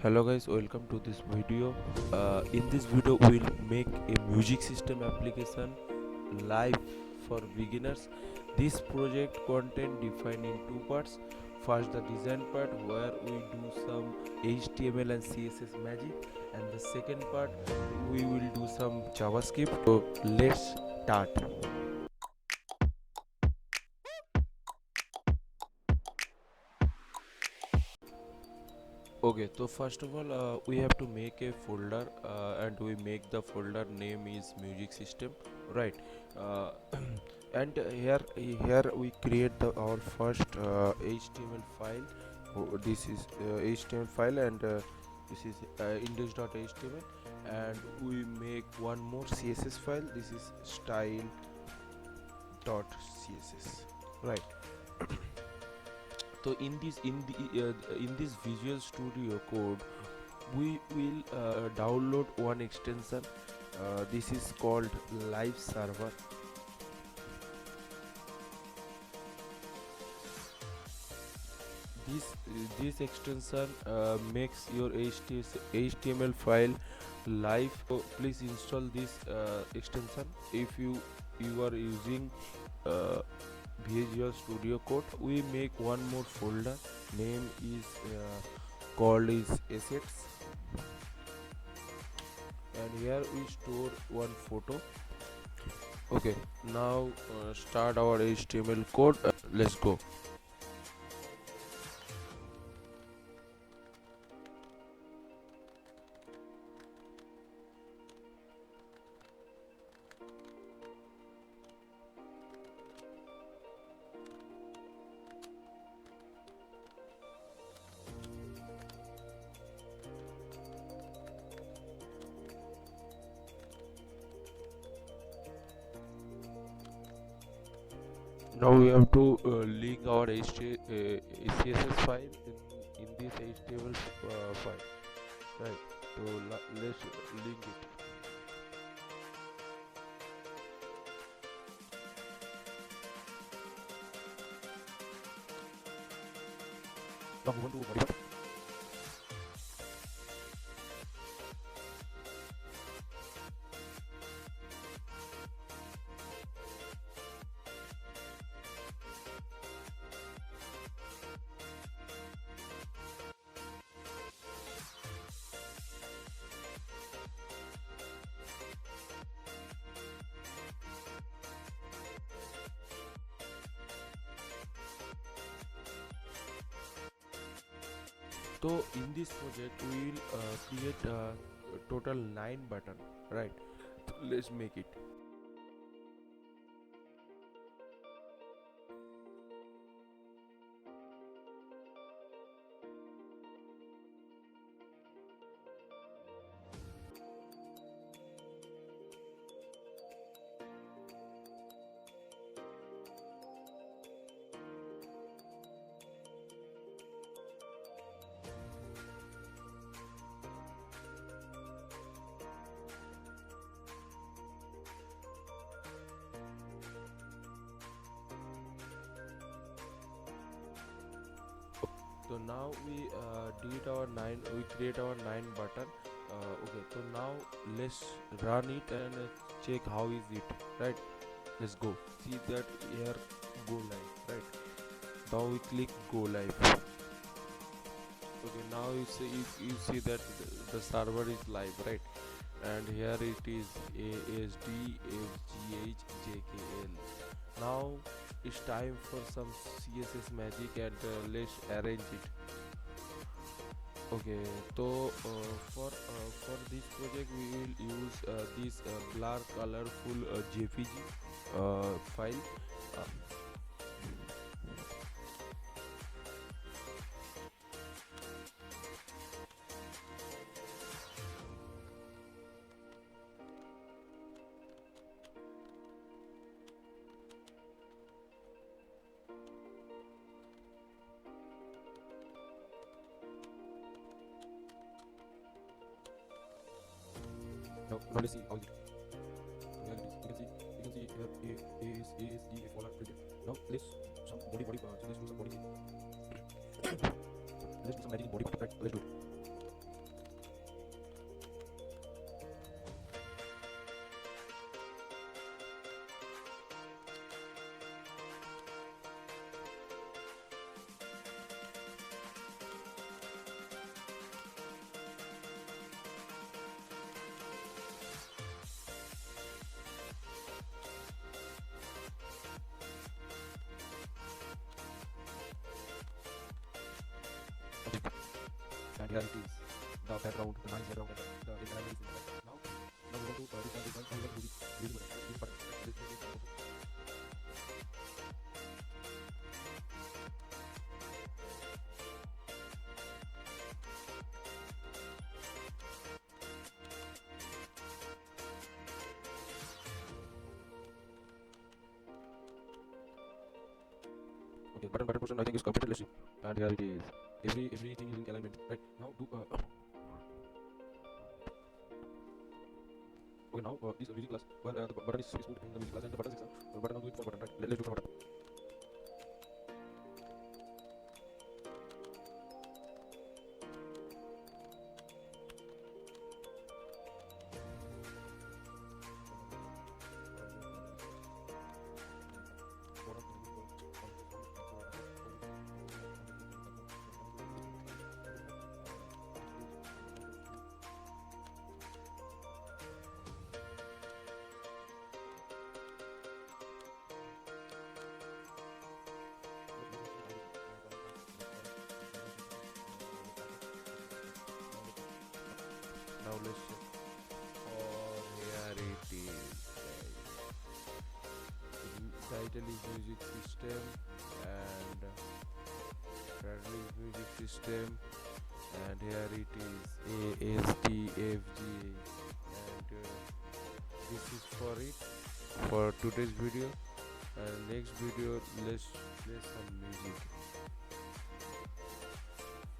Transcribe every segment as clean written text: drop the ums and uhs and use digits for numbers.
Hello guys, welcome to this video. In this video we'll make a music system application live for beginners. This project content defined in two parts. First, the design part where we do some HTML and CSS magic, and the second part we will do some JavaScript. So let's start. Okay, so first of all, we have to make a folder, and we make the folder name is music system, right? Uh, and here we create our first HTML file. This is HTML file, and this is index.html, and we make one more CSS file. This is style.css, right? So in this Visual Studio Code we will download one extension. This is called live server. This extension makes your HTML file live. So please install this extension if you are using uh, Visual Studio Code. We make one more folder. Name is called is assets, and here we store one photo. Okay, now start our HTML code. Let's go. Now we have to link our CSS file in this HTML file, right? So let's link it. Now we want to modify. So in this project we will create total 9 button, right? So let's make it. So now we create our 9 button. Okay, so now let's run it and check how is it, right? Let's go. See that here, go live, right? Now we click go live. Okay, now you see that the server is live, right? And here it is ASDFGHJKL. Now it's time for some CSS magic, and let's arrange it. Okay, so for this project we will use this blur colorful JPG file. Uh, now let's see how is it. Here it is. You can see here ASDF all are printed. Now let's some body so let's do some body. Let's do some magic in body, right? Let's do it. here it is the background, the nice background, and the environment is in the back. Now we want to define how we want music visible. This button. Okay, button portion I think is completed. Let's see. And here it is. Everything is in alignment. Right now, do okay. Now this music class where the button is put in the music class and the button section. Button now do it for button. Right. Let's do for button. Now let's check. Oh, here it is, guys. The title is music system and title is music system, and here it is A S T F G, and this is for it for today's video. And next video let's play some music.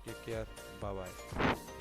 Take care. Bye bye.